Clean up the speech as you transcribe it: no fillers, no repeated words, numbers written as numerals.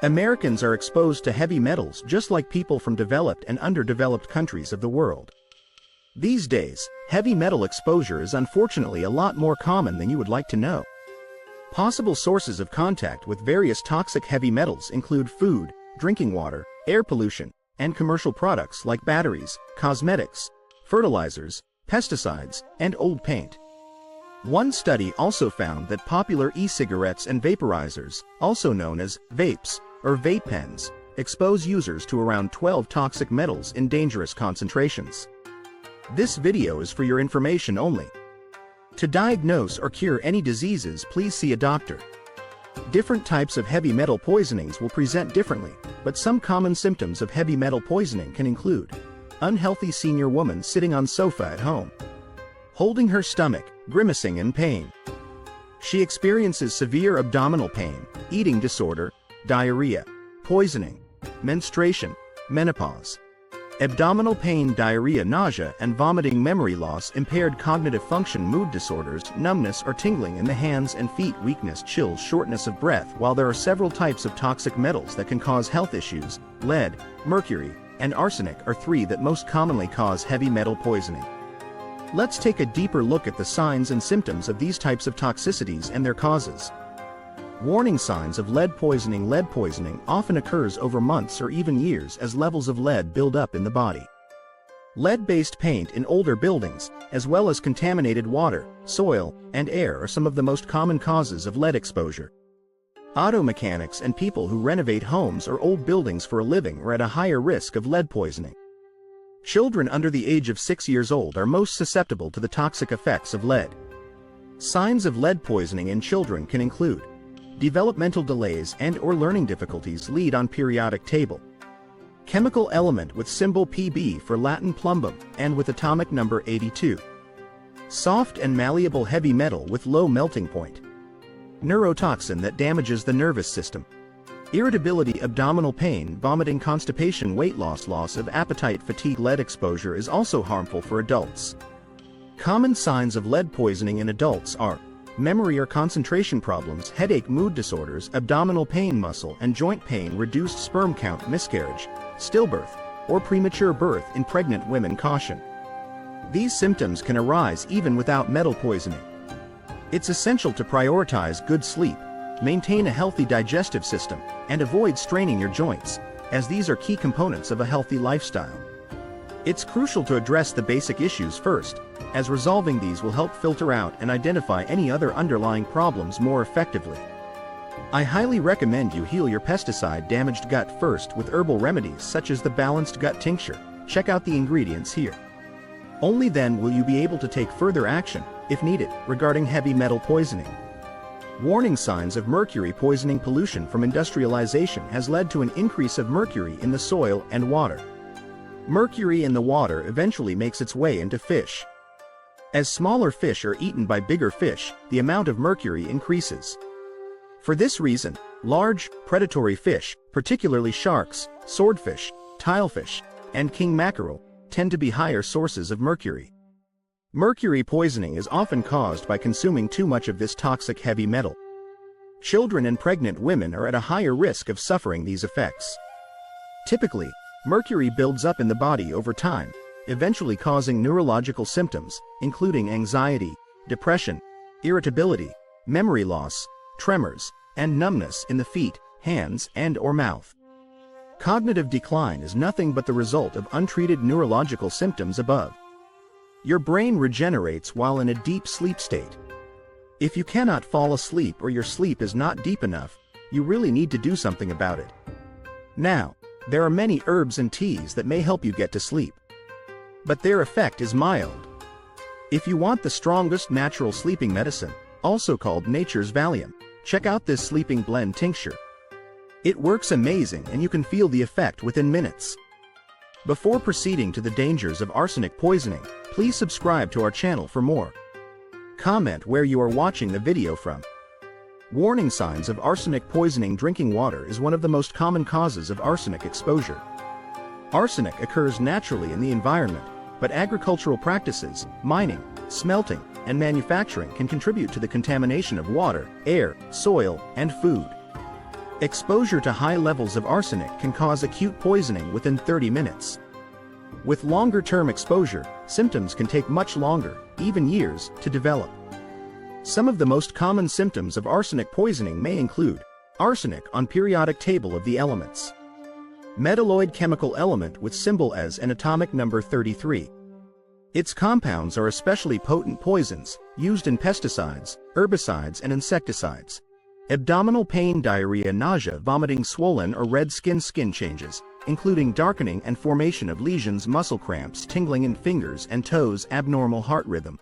Americans are exposed to heavy metals just like people from developed and underdeveloped countries of the world. These days, heavy metal exposure is unfortunately a lot more common than you would like to know. Possible sources of contact with various toxic heavy metals include food, drinking water, air pollution, and commercial products like batteries, cosmetics, fertilizers, pesticides, and old paint. One study also found that popular e-cigarettes and vaporizers, also known as vapes or vape pens, expose users to around 12 toxic metals in dangerous concentrations. This video is for your information only. To diagnose or cure any diseases, please see a doctor. Different types of heavy metal poisonings will present differently, but some common symptoms of heavy metal poisoning can include unhealthy senior woman sitting on sofa at home, holding her stomach, grimacing in pain. She experiences severe abdominal pain, eating disorder, diarrhea, poisoning, menstruation, menopause, abdominal pain, diarrhea, nausea and vomiting, memory loss, impaired cognitive function, mood disorders, numbness or tingling in the hands and feet, weakness, chills, shortness of breath. While there are several types of toxic metals that can cause health issues, lead, mercury, and arsenic are three that most commonly cause heavy metal poisoning. Let's take a deeper look at the signs and symptoms of these types of toxicities and their causes. Warning signs of lead poisoning. Lead poisoning often occurs over months or even years as levels of lead build up in the body. Lead-based paint in older buildings, as well as contaminated water, soil, and air are some of the most common causes of lead exposure. Auto mechanics and people who renovate homes or old buildings for a living are at a higher risk of lead poisoning. Children under the age of 6 years old are most susceptible to the toxic effects of lead. Signs of lead poisoning in children can include developmental delays and/or learning difficulties. Lead on periodic table. Chemical element with symbol Pb for Latin plumbum and with atomic number 82. Soft and malleable heavy metal with low melting point. Neurotoxin that damages the nervous system. Irritability, abdominal pain, vomiting, constipation, weight loss, loss of appetite, fatigue. Lead exposure is also harmful for adults. Common signs of lead poisoning in adults are memory or concentration problems, headache, mood disorders, abdominal pain, muscle and joint pain, reduced sperm count, miscarriage, stillbirth, or premature birth in pregnant women. Caution: these symptoms can arise even without metal poisoning. It's essential to prioritize good sleep, maintain a healthy digestive system, and avoid straining your joints, as these are key components of a healthy lifestyle. It's crucial to address the basic issues first, as resolving these will help filter out and identify any other underlying problems more effectively. I highly recommend you heal your pesticide-damaged gut first with herbal remedies such as the Balanced Gut Tincture. Check out the ingredients here. Only then will you be able to take further action, if needed, regarding heavy metal poisoning. Warning signs of mercury poisoning. Pollution from industrialization has led to an increase of mercury in the soil and water. Mercury in the water eventually makes its way into fish. As smaller fish are eaten by bigger fish, the amount of mercury increases. For this reason, large, predatory fish, particularly sharks, swordfish, tilefish, and king mackerel, tend to be higher sources of mercury. Mercury poisoning is often caused by consuming too much of this toxic heavy metal. Children and pregnant women are at a higher risk of suffering these effects. Typically, mercury builds up in the body over time, eventually causing neurological symptoms, including anxiety, depression, irritability, memory loss, tremors, and numbness in the feet, hands, and/or mouth. Cognitive decline is nothing but the result of untreated neurological symptoms above. Your brain regenerates while in a deep sleep state. If you cannot fall asleep or your sleep is not deep enough, you really need to do something about it. Now, there are many herbs and teas that may help you get to sleep, but their effect is mild. If you want the strongest natural sleeping medicine, also called nature's Valium, check out this sleeping blend tincture. It works amazing and you can feel the effect within minutes. Before proceeding to the dangers of arsenic poisoning, please subscribe to our channel for more. Comment where you are watching the video from. Warning signs of arsenic poisoning. Drinking water is one of the most common causes of arsenic exposure. Arsenic occurs naturally in the environment, but agricultural practices, mining, smelting, and manufacturing can contribute to the contamination of water, air, soil, and food. Exposure to high levels of arsenic can cause acute poisoning within 30 minutes. With longer-term exposure, symptoms can take much longer, even years, to develop. Some of the most common symptoms of arsenic poisoning may include arsenic on periodic table of the elements, metalloid chemical element with symbol as and atomic number 33. Its compounds are especially potent poisons, used in pesticides, herbicides and insecticides. Abdominal pain, diarrhea, nausea, vomiting, swollen or red skin changes, including darkening and formation of lesions, muscle cramps, tingling in fingers and toes, abnormal heart rhythm.